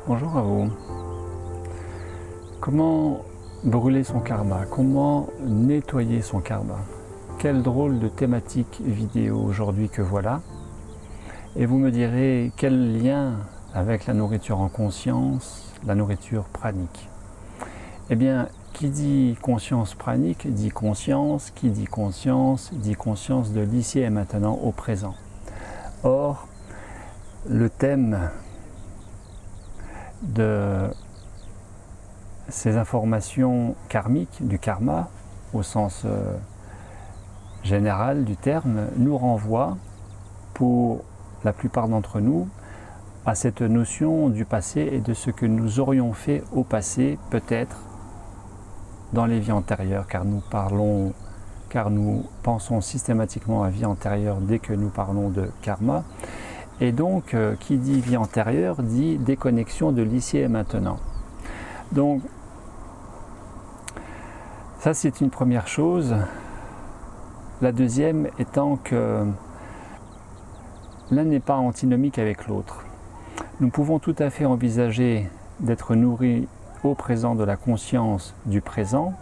Bonjour à vous. Comment brûler son karma? Comment nettoyer son karma? Quelle drôle de thématique vidéo aujourd'hui que voilà. Et vous me direz quel lien avec la nourriture en conscience, la nourriture pranique? Eh bien, qui dit conscience pranique dit conscience, qui dit conscience de l'ici et maintenant au présent. Or, le thème de ces informations karmiques, du karma, au sens général du terme, nous renvoie, pour la plupart d'entre nous, à cette notion du passé et de ce que nous aurions fait au passé, peut-être dans les vies antérieures, car nous pensons systématiquement à vie antérieure dès que nous parlons de karma. Et donc, qui dit vie antérieure dit déconnexion de l'ici et maintenant. Donc, ça c'est une première chose. La deuxième étant que l'un n'est pas antinomique avec l'autre. Nous pouvons tout à fait envisager d'être nourris au présent de la conscience du présent,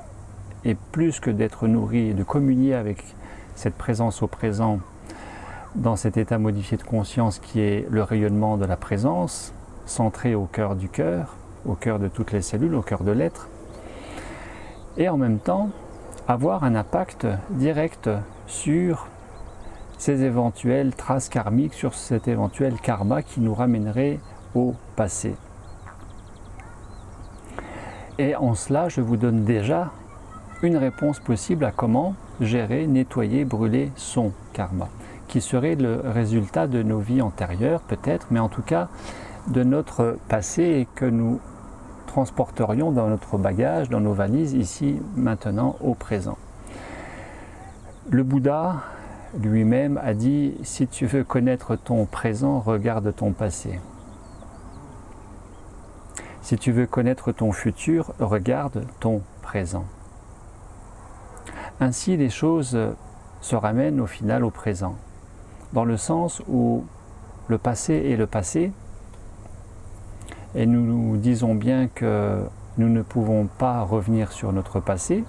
et plus que d'être nourris et de communier avec cette présence au présent, dans cet état modifié de conscience qui est le rayonnement de la présence, centré au cœur du cœur, au cœur de toutes les cellules, au cœur de l'être, et en même temps avoir un impact direct sur ces éventuelles traces karmiques, sur cet éventuel karma qui nous ramènerait au passé. Et en cela, je vous donne déjà une réponse possible à comment gérer, nettoyer, brûler son karma, qui serait le résultat de nos vies antérieures peut-être, mais en tout cas de notre passé et que nous transporterions dans notre bagage, dans nos valises, ici, maintenant, au présent. Le Bouddha lui-même a dit « Si tu veux connaître ton présent, regarde ton passé. Si tu veux connaître ton futur, regarde ton présent. » Ainsi, les choses se ramènent au final au présent, dans le sens où le passé est le passé, et nous nous disons bien que nous ne pouvons pas revenir sur notre passé,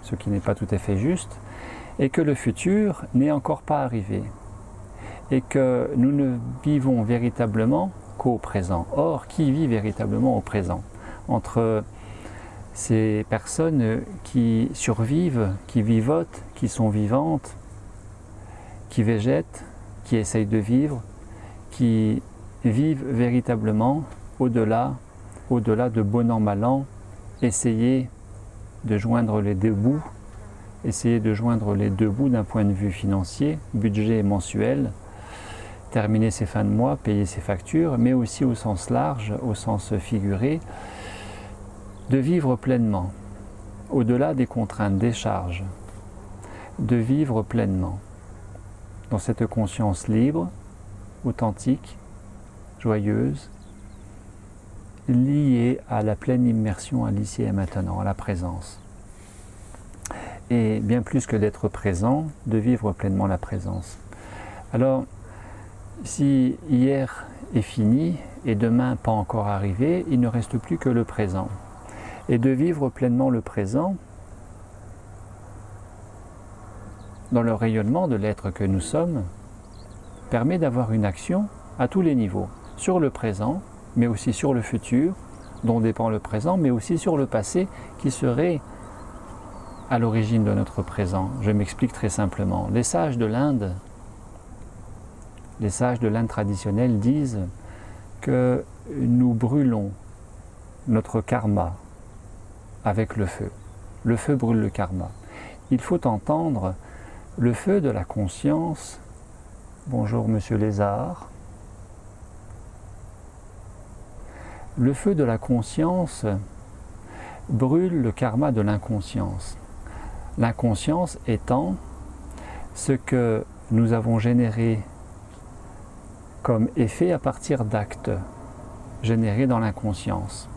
ce qui n'est pas tout à fait juste, et que le futur n'est encore pas arrivé, et que nous ne vivons véritablement qu'au présent. Or, qui vit véritablement au présent? Entre ces personnes qui survivent, qui vivotent, qui sont vivantes, qui végètent, qui essayent de vivre, qui vivent véritablement au-delà de bon an, mal an, essayer de joindre les deux bouts, d'un point de vue financier, budget mensuel, terminer ses fins de mois, payer ses factures, mais aussi au sens large, au sens figuré, de vivre pleinement, au-delà des contraintes, des charges, de vivre pleinement, dans cette conscience libre, authentique, joyeuse, liée à la pleine immersion à l'ici et maintenant, à la présence. Et bien plus que d'être présent, de vivre pleinement la présence. Alors, si hier est fini et demain pas encore arrivé, il ne reste plus que le présent. Et de vivre pleinement le présent, dans le rayonnement de l'être que nous sommes, permet d'avoir une action à tous les niveaux, sur le présent, mais aussi sur le futur, dont dépend le présent, mais aussi sur le passé, qui serait à l'origine de notre présent. Je m'explique très simplement. Les sages de l'Inde traditionnelle disent que nous brûlons notre karma avec le feu. Le feu brûle le karma. Il faut entendre le feu de la conscience. Bonjour Monsieur Lézard. Le feu de la conscience brûle le karma de l'inconscience. L'inconscience étant ce que nous avons généré comme effet à partir d'actes générés dans l'inconscience,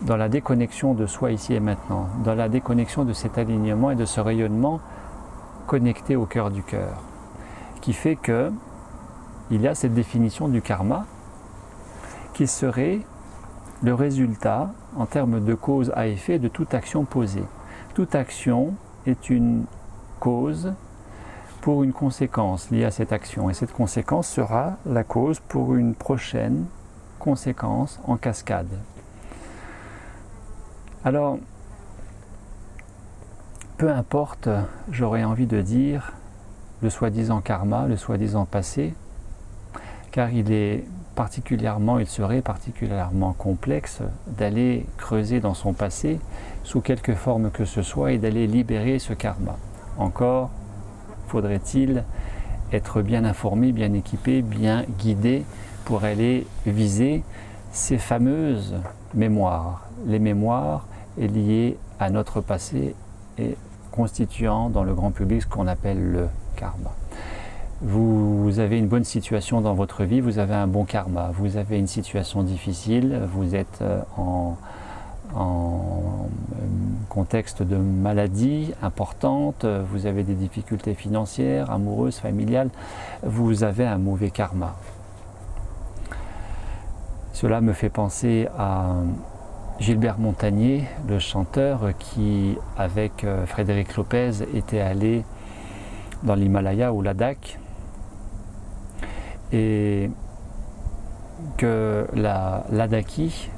dans la déconnexion de soi ici et maintenant, dans la déconnexion de cet alignement et de ce rayonnement connecté au cœur du cœur, qui fait que il y a cette définition du karma qui serait le résultat en termes de cause à effet de toute action posée. Toute action est une cause pour une conséquence liée à cette action, et cette conséquence sera la cause pour une prochaine conséquence en cascade. Alors, peu importe, j'aurais envie de dire, le soi-disant karma, le soi-disant passé, car il serait particulièrement complexe d'aller creuser dans son passé, sous quelque forme que ce soit, et d'aller libérer ce karma. Encore faudrait-il être bien informé, bien équipé, bien guidé pour aller viser ces fameuses mémoires. Les mémoires liées à notre passé et constituant dans le grand public ce qu'on appelle le karma. Vous avez une bonne situation dans votre vie, vous avez un bon karma. Vous avez une situation difficile, vous êtes en contexte de maladie importante, vous avez des difficultés financières, amoureuses, familiales, vous avez un mauvais karma. Cela me fait penser à Gilbert Montagné, le chanteur qui, avec Frédéric Lopez, était allé dans l'Himalaya ou Ladakh, et que la Ladakhi,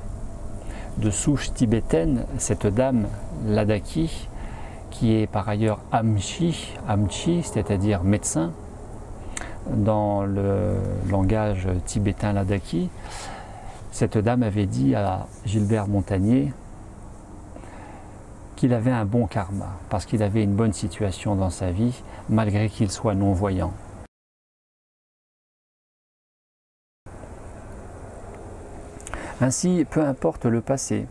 de souche tibétaine, cette dame Ladakhi, qui est par ailleurs Amchi, c'est-à-dire médecin, dans le langage tibétain Ladakhi, cette dame avait dit à Gilbert Montagné qu'il avait un bon karma, parce qu'il avait une bonne situation dans sa vie, malgré qu'il soit non-voyant. Ainsi, peu importe le passé,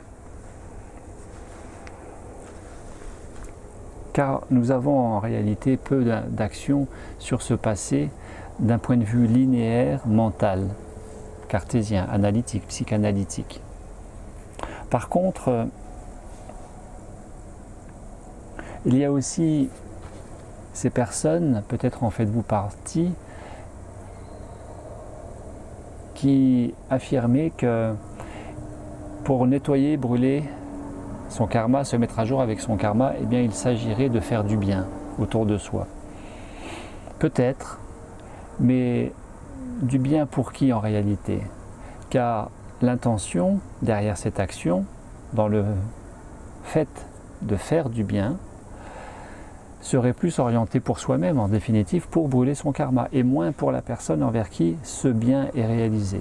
car nous avons en réalité peu d'action sur ce passé d'un point de vue linéaire, mental, cartésien, analytique, psychanalytique. Par contre, il y a aussi ces personnes, peut-être en faites-vous partie, qui affirmaient que pour nettoyer, brûler son karma, se mettre à jour avec son karma, eh bien il s'agirait de faire du bien autour de soi. Peut-être, mais du bien pour qui en réalité? Car l'intention derrière cette action, dans le fait de faire du bien, serait plus orientée pour soi-même, en définitive, pour brûler son karma, et moins pour la personne envers qui ce bien est réalisé.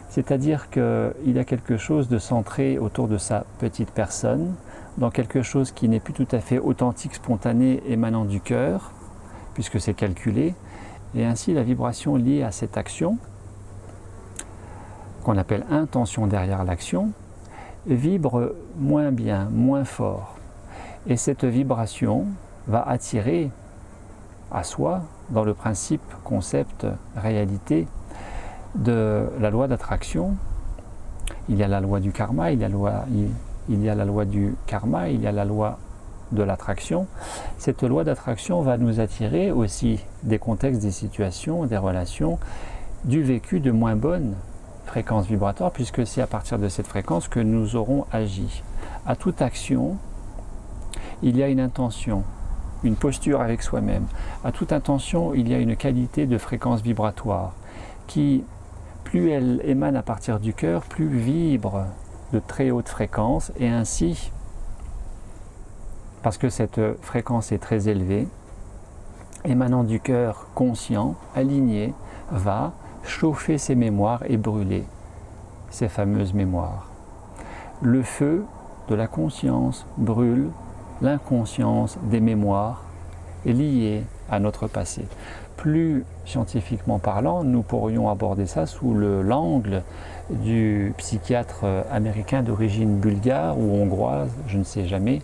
C'est-à-dire qu'il y a quelque chose de centré autour de sa petite personne, dans quelque chose qui n'est plus tout à fait authentique, spontané, émanant du cœur, puisque c'est calculé, et ainsi la vibration liée à cette action, qu'on appelle intention derrière l'action, vibre moins bien, moins fort. Et cette vibration va attirer à soi, dans le principe, concept, réalité, de la loi d'attraction. Il y a la loi du karma, il y a la loi du karma, il y a la loi de l'attraction. Cette loi d'attraction va nous attirer aussi des contextes, des situations, des relations, du vécu de moins bonne fréquence vibratoire, puisque c'est à partir de cette fréquence que nous aurons agi. À toute action, il y a une intention, une posture avec soi-même. À toute intention, il y a une qualité de fréquence vibratoire qui, plus elle émane à partir du cœur, plus vibre de très haute fréquence, et ainsi, parce que cette fréquence est très élevée, émanant du cœur conscient, aligné, va chauffer ses mémoires et brûler ces fameuses mémoires. Le feu de la conscience brûle l'inconscience des mémoires liées à notre passé. Plus scientifiquement parlant, nous pourrions aborder ça sous l'angle du psychiatre américain d'origine bulgare ou hongroise, je ne sais jamais,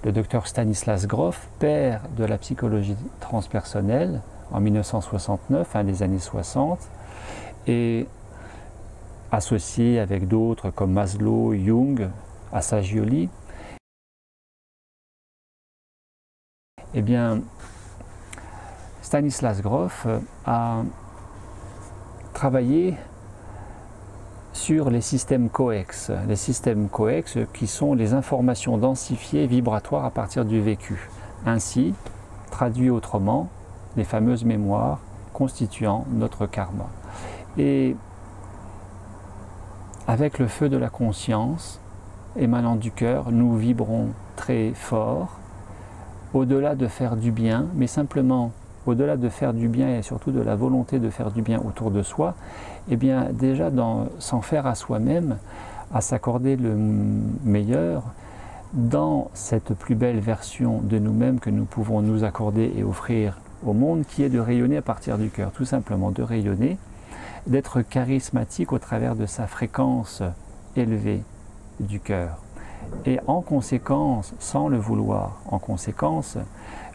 le docteur Stanislas Grof, père de la psychologie transpersonnelle en 1969, fin des années 60, et associé avec d'autres comme Maslow, Jung, Assagioli. Eh bien, Stanislas Grof a travaillé sur les systèmes coex. Les systèmes coex qui sont les informations densifiées vibratoires à partir du vécu. Ainsi, traduit autrement, les fameuses mémoires constituant notre karma. Et avec le feu de la conscience émanant du cœur, nous vibrons très fort, au-delà de faire du bien, mais simplement au-delà de faire du bien et surtout de la volonté de faire du bien autour de soi, eh bien déjà s'en faire à soi-même, à s'accorder le meilleur dans cette plus belle version de nous-mêmes que nous pouvons nous accorder et offrir au monde, qui est de rayonner à partir du cœur, tout simplement de rayonner, d'être charismatique au travers de sa fréquence élevée du cœur. Et en conséquence, sans le vouloir, en conséquence,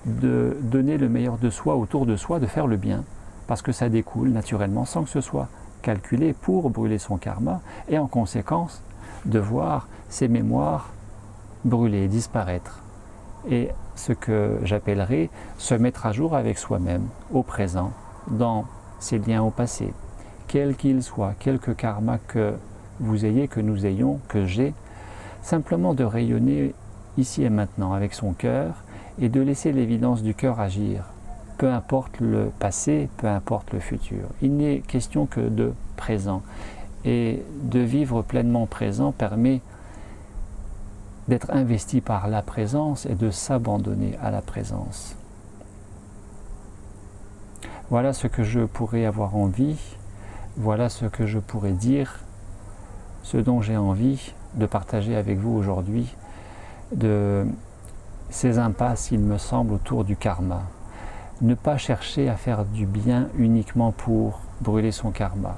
de donner le meilleur de soi autour de soi, de faire le bien, parce que ça découle naturellement sans que ce soit calculé pour brûler son karma, et en conséquence, de voir ses mémoires brûler, disparaître. Et ce que j'appellerais se mettre à jour avec soi-même, au présent, dans ses liens au passé, quel qu'il soit, quelque karma que vous ayez, que nous ayons, que j'ai, simplement de rayonner ici et maintenant avec son cœur et de laisser l'évidence du cœur agir, peu importe le passé, peu importe le futur. Il n'est question que de présent. Et de vivre pleinement présent permet d'être investi par la présence et de s'abandonner à la présence. Voilà ce que je pourrais avoir envie, voilà ce que je pourrais dire, ce dont j'ai envie de partager avec vous aujourd'hui, de ces impasses, il me semble, autour du karma. Ne pas chercher à faire du bien uniquement pour brûler son karma.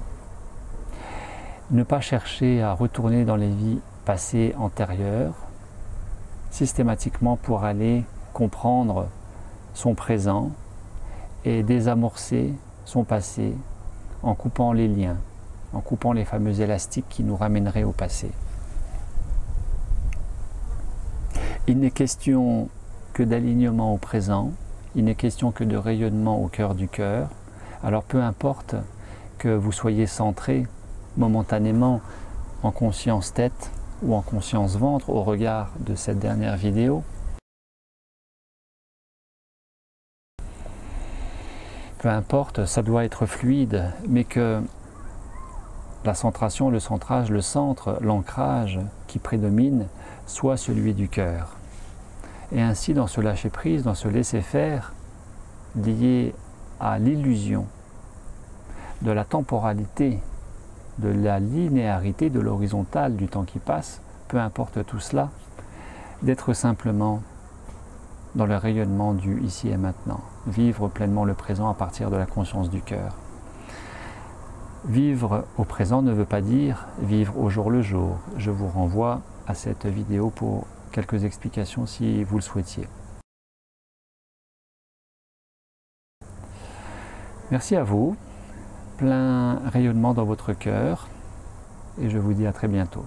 Ne pas chercher à retourner dans les vies passées antérieures, systématiquement pour aller comprendre son présent et désamorcer son passé en coupant les liens, en coupant les fameux élastiques qui nous ramèneraient au passé. Il n'est question que d'alignement au présent, il n'est question que de rayonnement au cœur du cœur. Alors peu importe que vous soyez centré momentanément en conscience tête ou en conscience ventre au regard de cette dernière vidéo, peu importe, ça doit être fluide, mais que la centration, le centrage, le centre, l'ancrage qui prédomine soit celui du cœur. Et ainsi, dans ce lâcher-prise, dans ce laisser-faire, lié à l'illusion de la temporalité, de la linéarité, de l'horizontale, du temps qui passe, peu importe tout cela, d'être simplement dans le rayonnement du ici et maintenant. Vivre pleinement le présent à partir de la conscience du cœur. Vivre au présent ne veut pas dire vivre au jour le jour. Je vous renvoie à cette vidéo pour quelques explications si vous le souhaitiez. Merci à vous, plein rayonnement dans votre cœur et je vous dis à très bientôt.